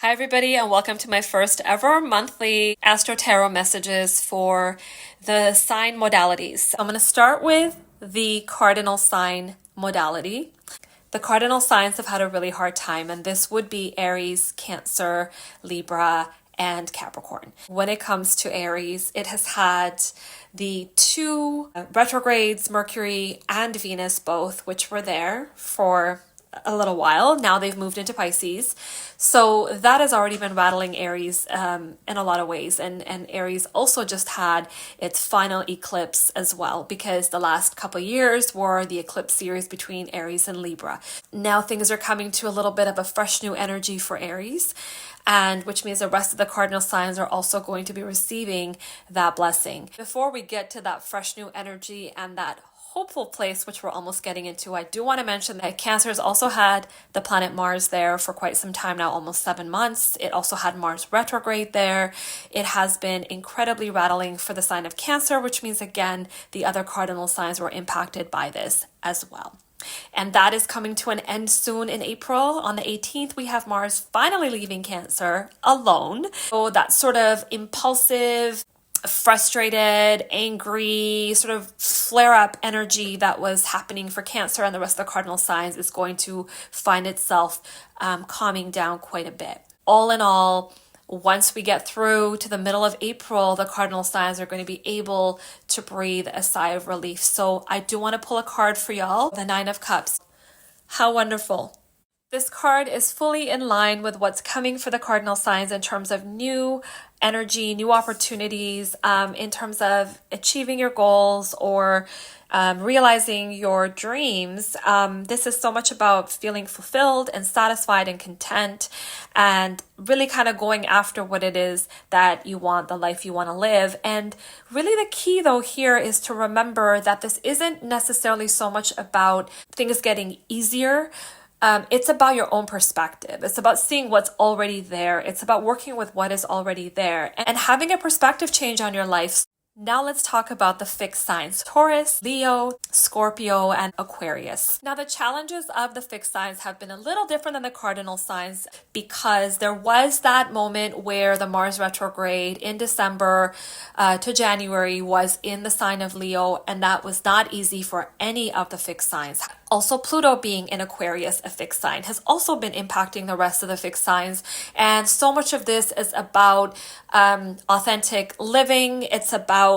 Hi, everybody, and welcome to my first ever monthly Astro-Tarot messages for the sign modalities. I'm going to start with the cardinal sign modality. The cardinal signs have had a really hard time, and this would be Aries, Cancer, Libra, and Capricorn. When it comes to Aries, it has had the two retrogrades, Mercury and Venus both, which were there for a little while. Now they've moved into Pisces. So that has already been rattling Aries in a lot of ways. And Aries also just had its final eclipse as well, because the last couple years were the eclipse series between Aries and Libra. Now things are coming to a little bit of a fresh new energy for Aries, and which means the rest of the cardinal signs are also going to be receiving that blessing. Before we get to that fresh new energy and that hopeful place, which we're almost getting into, I do want to mention that Cancer has also had the planet Mars there for quite some time now, almost 7 months. It also had Mars retrograde there. It has been incredibly rattling for the sign of Cancer, which means, again, the other cardinal signs were impacted by this as well. And that is coming to an end soon in April. On the 18th, we have Mars finally leaving Cancer alone. So that sort of impulsive, frustrated, angry, sort of flare-up energy that was happening for Cancer and the rest of the cardinal signs is going to find itself calming down quite a bit. All in all, once we get through to the middle of April, the cardinal signs are going to be able to breathe a sigh of relief. So I do want to pull a card for y'all, the Nine of Cups. How wonderful. This card is fully in line with what's coming for the cardinal signs in terms of new energy, new opportunities, in terms of achieving your goals or realizing your dreams. This is so much about feeling fulfilled and satisfied and content, and really kind of going after what it is that you want, the life you want to live. And really the key though here is to remember that this isn't necessarily so much about things getting easier. It's about your own perspective. It's about seeing what's already there. It's about working with what is already there and having a perspective change on your life. Now let's talk about the fixed signs: Taurus, Leo, Scorpio, and Aquarius. Now the challenges of the fixed signs have been a little different than the cardinal signs, because there was that moment where the Mars retrograde in December to January was in the sign of Leo, and that was not easy for any of the fixed signs. Also, Pluto being in Aquarius, a fixed sign, has also been impacting the rest of the fixed signs. And so much of this is about authentic living. It's about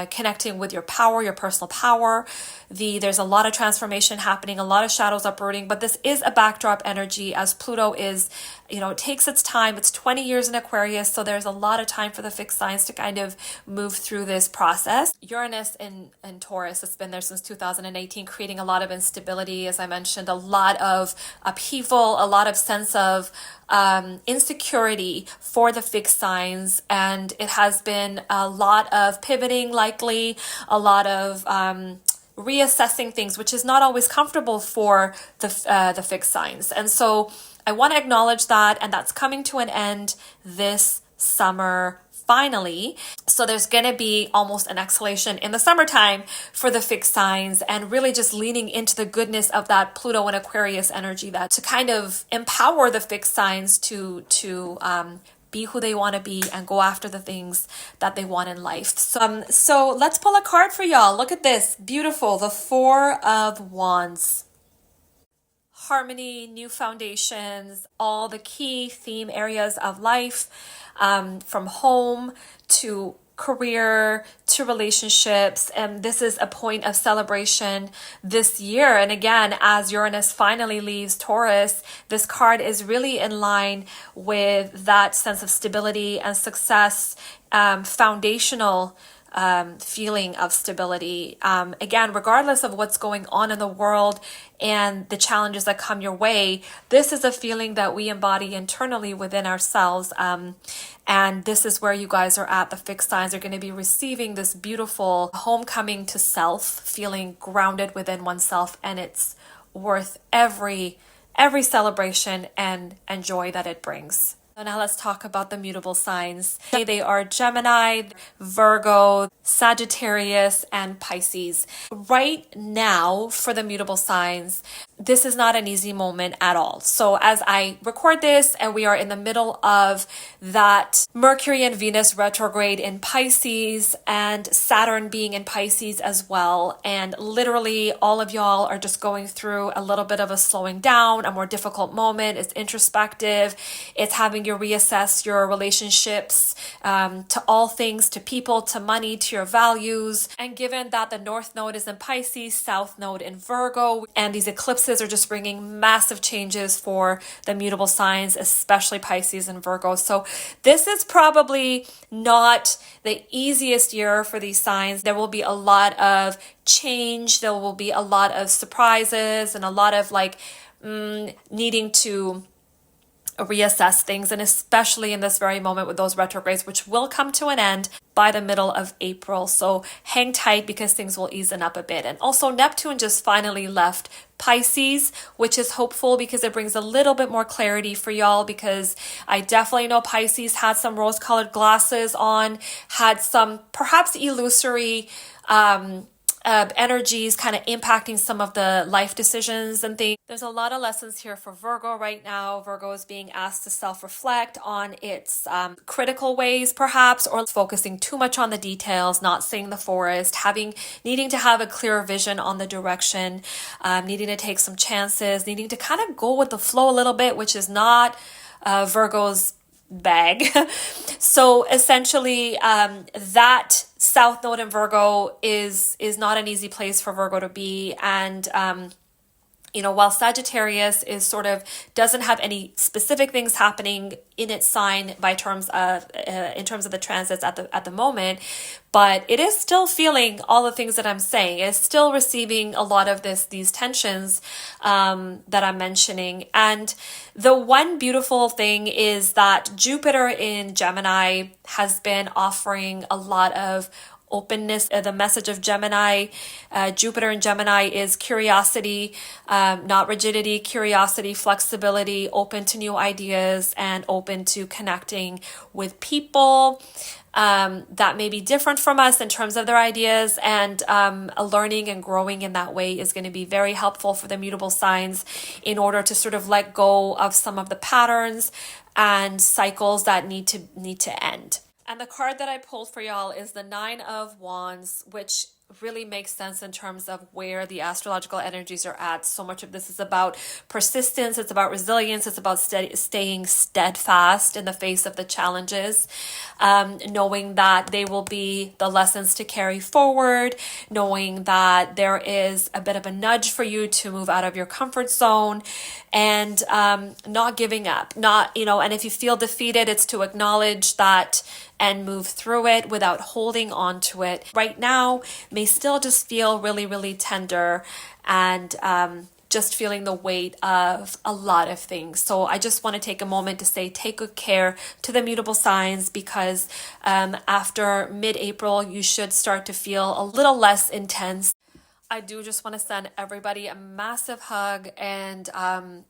connecting with your power, your personal power. There's a lot of transformation happening, a lot of shadows uprooting, but this is a backdrop energy, as Pluto is, it takes its time. It's 20 years in Aquarius, so there's a lot of time for the fixed signs to kind of move through this process. Uranus in Taurus has been there since 2018, creating a lot of instability, as I mentioned, a lot of upheaval, a lot of sense of insecurity for the fixed signs, and it has been a lot of pivoting, likely a lot of reassessing things, which is not always comfortable for the fixed signs. And so I want to acknowledge that, and that's coming to an end this summer finally. So there's going to be almost an exhalation in the summertime for the fixed signs, and really just leaning into the goodness of that Pluto and Aquarius energy, that to kind of empower the fixed signs to be who they want to be and go after the things that they want in life. So let's pull a card for y'all. Look at this. Beautiful. The Four of Wands. Harmony, new foundations, all the key theme areas of life, from home to career to relationships. And this is a point of celebration this year. And again, as Uranus finally leaves Taurus, this card is really in line with that sense of stability and success, foundational feeling of stability. Again, regardless of what's going on in the world and the challenges that come your way, this is a feeling that we embody internally within ourselves. And this is where you guys are at. The fixed signs are going to be receiving this beautiful homecoming to self, feeling grounded within oneself, and it's worth every celebration and joy that it brings. So now let's talk about the mutable signs. They are Gemini, Virgo, Sagittarius, and Pisces. Right now, for the mutable signs, this is not an easy moment at all. So as I record this and we are in the middle of that Mercury and Venus retrograde in Pisces and Saturn being in Pisces as well. And literally all of y'all are just going through a little bit of a slowing down, a more difficult moment. It's introspective. It's having you reassess your relationships to all things, to people, to money, to your values. And given that the North Node is in Pisces, South Node in Virgo, and these eclipses are just bringing massive changes for the mutable signs, especially Pisces and Virgo. So this is probably not the easiest year for these signs. There will be a lot of change. There will be a lot of surprises and a lot of needing to reassess things, and especially in this very moment with those retrogrades, which will come to an end by the middle of April. So hang tight because things will ease up a bit. And also Neptune just finally left Pisces, which is hopeful because it brings a little bit more clarity for y'all, because I definitely know Pisces had some rose-colored glasses on, had some perhaps illusory energies kind of impacting some of the life decisions and things. There's a lot of lessons here for Virgo right now. Virgo is being asked to self-reflect on its critical ways perhaps, or focusing too much on the details, not seeing the forest, needing to have a clear vision on the direction, needing to take some chances, needing to kind of go with the flow a little bit, which is not Virgo's bag. So essentially that South Node in Virgo is not an easy place for Virgo to be. And while Sagittarius is sort of doesn't have any specific things happening in its sign in terms of the transits at the moment, but it is still feeling all the things that I'm saying. It's still receiving a lot of these tensions that I'm mentioning. And the one beautiful thing is that Jupiter in Gemini has been offering a lot of openness. The message of Gemini, Jupiter in Gemini is curiosity, not rigidity, curiosity, flexibility, open to new ideas, and open to connecting with people that may be different from us in terms of their ideas, and learning and growing in that way is going to be very helpful for the mutable signs in order to sort of let go of some of the patterns and cycles that need to end. And the card that I pulled for y'all is the Nine of Wands, which really makes sense in terms of where the astrological energies are at. So much of this is about persistence, it's about resilience, it's about staying steadfast in the face of the challenges, knowing that they will be the lessons to carry forward, knowing that there is a bit of a nudge for you to move out of your comfort zone, and not giving up, and if you feel defeated, it's to acknowledge that and move through it without holding on to it. Right now may still just feel really, really tender, and just feeling the weight of a lot of things. So I just want to take a moment to say, take good care to the mutable signs, because after mid-April, you should start to feel a little less intense. I do just want to send everybody a massive hug and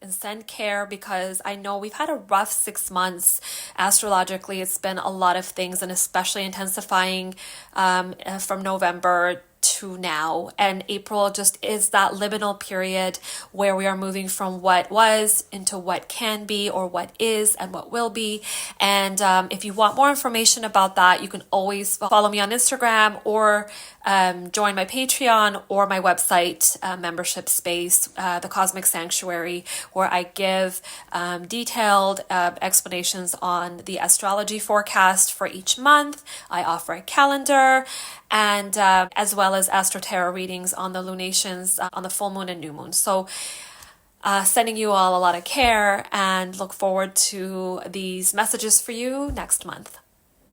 send care, because I know we've had a rough 6 months astrologically. It's been a lot of things, and especially intensifying from November to now. And April just is that liminal period where we are moving from what was into what can be, or what is and what will be. And if you want more information about that, you can always follow me on Instagram, or join my Patreon or my website membership space, the Cosmic Sanctuary, where I give detailed explanations on the astrology forecast for each month. I offer a calendar, and as well as Astro-Tarot readings on the lunations, on the full moon and new moon. So sending you all a lot of care, and look forward to these messages for you next month.